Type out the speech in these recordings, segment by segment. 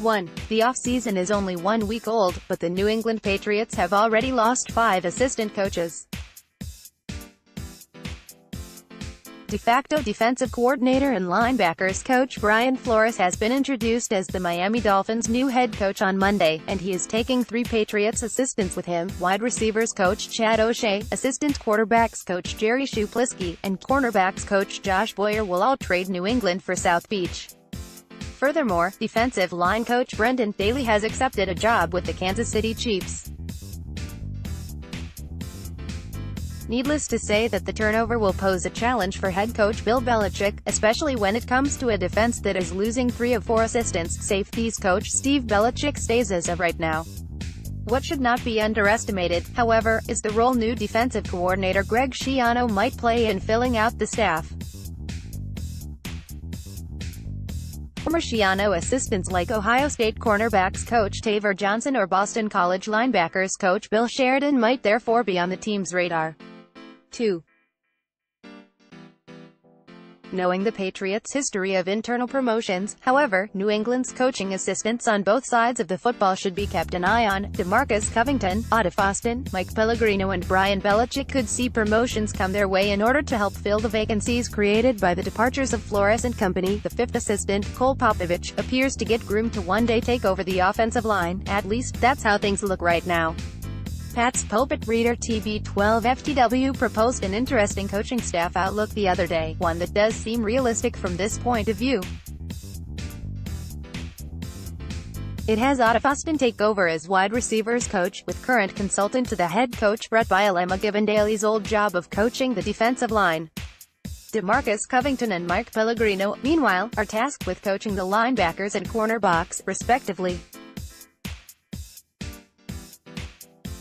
1. The off-season is only 1 week old, but the New England Patriots have already lost 5 assistant coaches. De facto defensive coordinator and linebackers coach Brian Flores has been introduced as the Miami Dolphins' new head coach on Monday, and he is taking 3 Patriots assistants with him. Wide receivers coach Chad O'Shea, assistant quarterbacks coach Jerry Shuplisky, and cornerbacks coach Josh Boyer will all trade New England for South Beach. Furthermore, defensive line coach Brendan Daly has accepted a job with the Kansas City Chiefs. Needless to say that the turnover will pose a challenge for head coach Bill Belichick, especially when it comes to a defense that is losing 3 of 4 assistants. Safeties coach Steve Belichick stays as of right now. What should not be underestimated, however, is the role new defensive coordinator Greg Schiano might play in filling out the staff. Former Schiano assistants like Ohio State cornerbacks coach Taver Johnson or Boston College linebackers coach Bill Sheridan might therefore be on the team's radar. 2. Knowing the Patriots' history of internal promotions, however, New England's coaching assistants on both sides of the football should be kept an eye on. DeMarcus Covington, Audie Austin, Mike Pellegrino and Brian Belichick could see promotions come their way in order to help fill the vacancies created by the departures of Flores and company. The 5th assistant, Cole Popovich, appears to get groomed to one day take over the offensive line. At least, that's how things look right now. Pat's pulpit reader TB12FTW proposed an interesting coaching staff outlook the other day, one that does seem realistic from this point of view. It has Audie Austin take over as wide receivers coach, with current consultant to the head coach Brett Bielema given Daly's old job of coaching the defensive line. DeMarcus Covington and Mike Pellegrino, meanwhile, are tasked with coaching the linebackers and cornerbacks, respectively.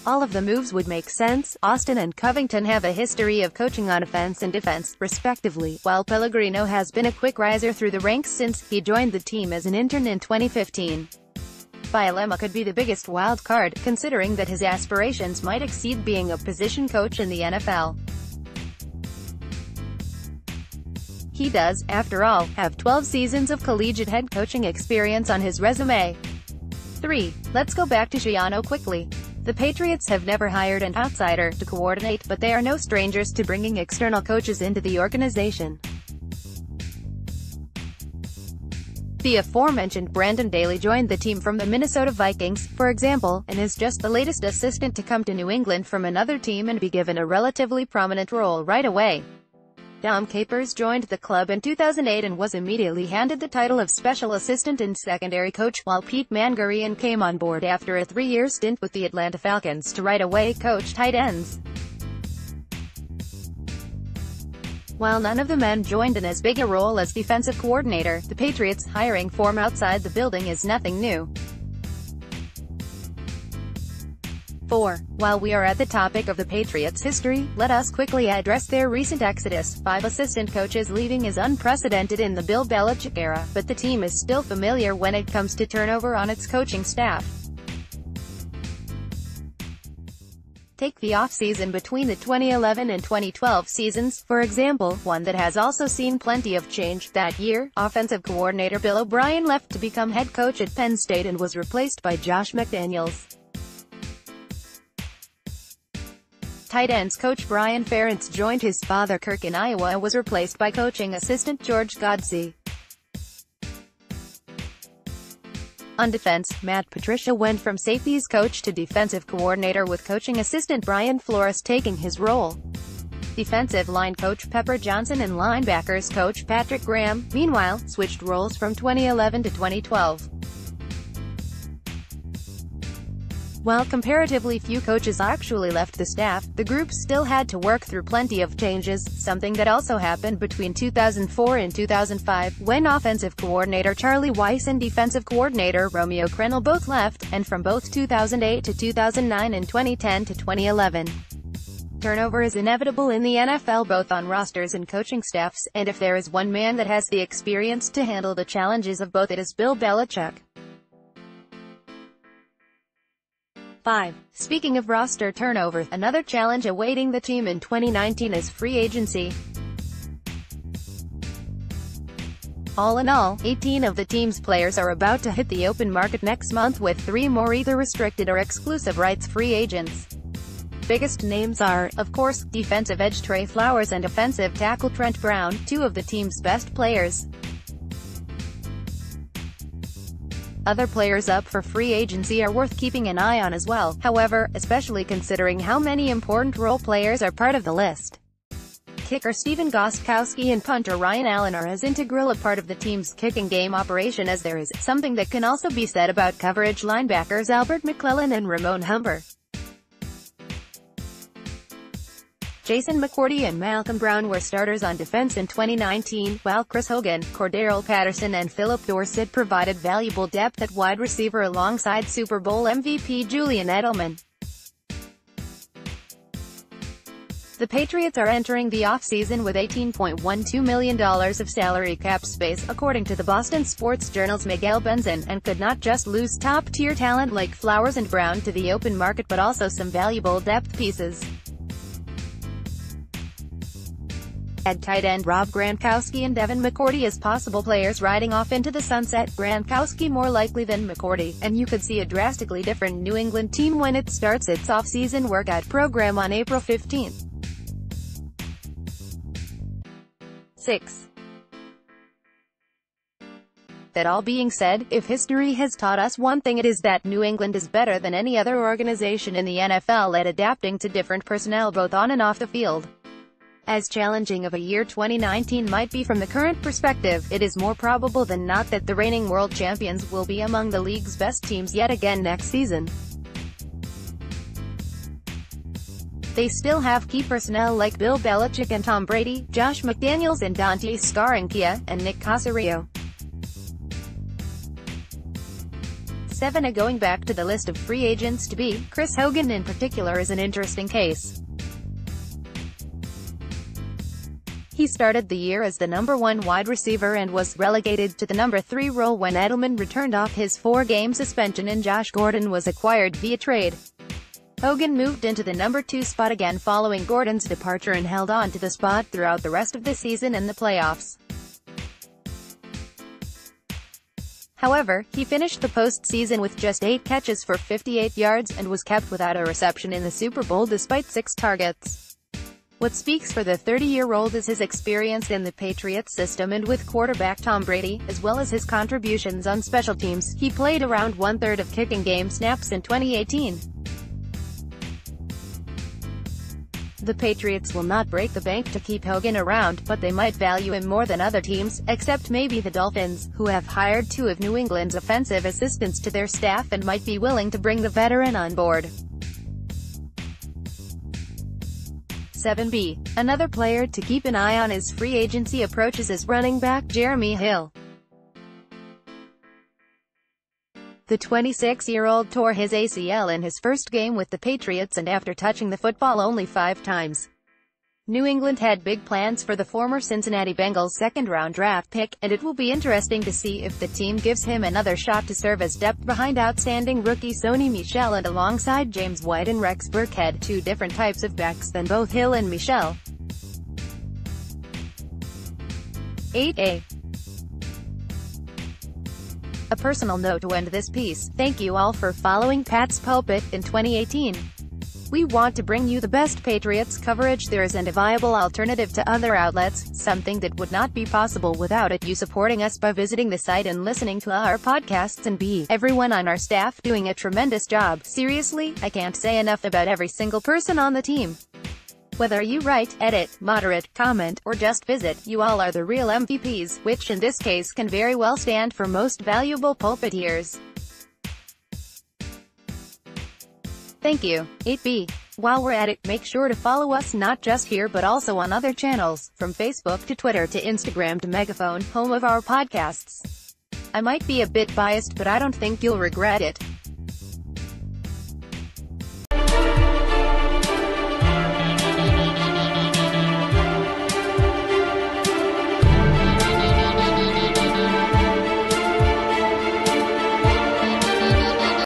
All of the moves would make sense. Austin and Covington have a history of coaching on offense and defense, respectively, while Pellegrino has been a quick riser through the ranks since he joined the team as an intern in 2015. Bielema could be the biggest wild card, considering that his aspirations might exceed being a position coach in the NFL. He does, after all, have 12 seasons of collegiate head coaching experience on his resume. 3. Let's go back to Schiano quickly. The Patriots have never hired an outsider to coordinate, but they are no strangers to bringing external coaches into the organization. The aforementioned Brendan Daly joined the team from the Minnesota Vikings, for example, and is just the latest assistant to come to New England from another team and be given a relatively prominent role right away. Dom Capers joined the club in 2008 and was immediately handed the title of special assistant and secondary coach, while Pete Mangarian came on board after a 3-year stint with the Atlanta Falcons to right away coach tight ends. While none of the men joined in as big a role as defensive coordinator, the Patriots' hiring from outside the building is nothing new. 4. While we are at the topic of the Patriots' history, let us quickly address their recent exodus. 5 assistant coaches leaving is unprecedented in the Bill Belichick era, but the team is still familiar when it comes to turnover on its coaching staff. Take the off-season between the 2011 and 2012 seasons, for example, one that has also seen plenty of change. That year, offensive coordinator Bill O'Brien left to become head coach at Penn State and was replaced by Josh McDaniels. Tight ends coach Brian Ferentz joined his father Kirk in Iowa and was replaced by coaching assistant George Godsey. On defense, Matt Patricia went from safeties coach to defensive coordinator with coaching assistant Brian Flores taking his role. Defensive line coach Pepper Johnson and linebackers coach Patrick Graham, meanwhile, switched roles from 2011 to 2012. While comparatively few coaches actually left the staff, the group still had to work through plenty of changes, something that also happened between 2004 and 2005, when offensive coordinator Charlie Weis and defensive coordinator Romeo Crennel both left, and from both 2008 to 2009 and 2010 to 2011. Turnover is inevitable in the NFL both on rosters and coaching staffs, and if there is one man that has the experience to handle the challenges of both, it is Bill Belichick. 5. Speaking of roster turnover, another challenge awaiting the team in 2019 is free agency. All in all, 18 of the team's players are about to hit the open market next month, with 3 more either restricted or exclusive rights free agents. Biggest names are, of course, defensive edge Trey Flowers and offensive tackle Trent Brown, 2 of the team's best players. Other players up for free agency are worth keeping an eye on as well, however, especially considering how many important role players are part of the list. Kicker Stephen Gostkowski and punter Ryan Allen are as integral a part of the team's kicking game operation as there is. Something that can also be said about coverage linebackers Albert McClellan and Ramon Humber. Jason McCourty and Malcolm Brown were starters on defense in 2019, while Chris Hogan, Cordarrelle Patterson and Philip Dorsett provided valuable depth at wide receiver alongside Super Bowl MVP Julian Edelman. The Patriots are entering the offseason with $18.12 million of salary cap space, according to the Boston Sports Journal's Miguel Benzan, and could not just lose top-tier talent like Flowers and Brown to the open market but also some valuable depth pieces. Add tight end Rob Gronkowski and Devin McCourty as possible players riding off into the sunset, Gronkowski more likely than McCourty, and you could see a drastically different New England team when it starts its off-season workout program on April 15. 6. That all being said, if history has taught us one thing, it is that New England is better than any other organization in the NFL at adapting to different personnel both on and off the field. As challenging of a year 2019 might be from the current perspective, it is more probable than not that the reigning world champions will be among the league's best teams yet again next season. They still have key personnel like Bill Belichick and Tom Brady, Josh McDaniels and Dante Scarnecchia, and Nick Caserio. 7. Going back to the list of free agents to be, Chris Hogan in particular is an interesting case. He started the year as the number 1 wide receiver and was relegated to the number 3 role when Edelman returned off his 4-game suspension and Josh Gordon was acquired via trade. Hogan moved into the number 2 spot again following Gordon's departure and held on to the spot throughout the rest of the season and the playoffs. However, he finished the postseason with just 8 catches for 58 yards, and was kept without a reception in the Super Bowl despite 6 targets. What speaks for the 30-year-old is his experience in the Patriots system and with quarterback Tom Brady, as well as his contributions on special teams. He played around 1/3 of kicking game snaps in 2018. The Patriots will not break the bank to keep Hogan around, but they might value him more than other teams, except maybe the Dolphins, who have hired 2 of New England's offensive assistants to their staff and might be willing to bring the veteran on board. 7b. Another player to keep an eye on as free agency approaches is running back Jeremy Hill. The 26-year-old tore his ACL in his first game with the Patriots and after touching the football only 5 times. New England had big plans for the former Cincinnati Bengals second-round draft pick, and it will be interesting to see if the team gives him another shot to serve as depth behind outstanding rookie Sony Michel and alongside James White and Rex Burkhead, 2 different types of backs than both Hill and Michel. 8a. A personal note to end this piece: thank you all for following Pat's Pulpit in 2018. We want to bring you the best Patriots coverage there is and a viable alternative to other outlets, something that would not be possible without you supporting us by visiting the site and listening to our podcasts, and everyone on our staff doing a tremendous job. Seriously, I can't say enough about every single person on the team. Whether you write, edit, moderate, comment, or just visit, you all are the real MVPs, which in this case can very well stand for most valuable pulpiteers. Thank you. 8b. While we're at it, make sure to follow us not just here but also on other channels, from Facebook to Twitter to Instagram to Megaphone, home of our podcasts. I might be a bit biased, but I don't think you'll regret it.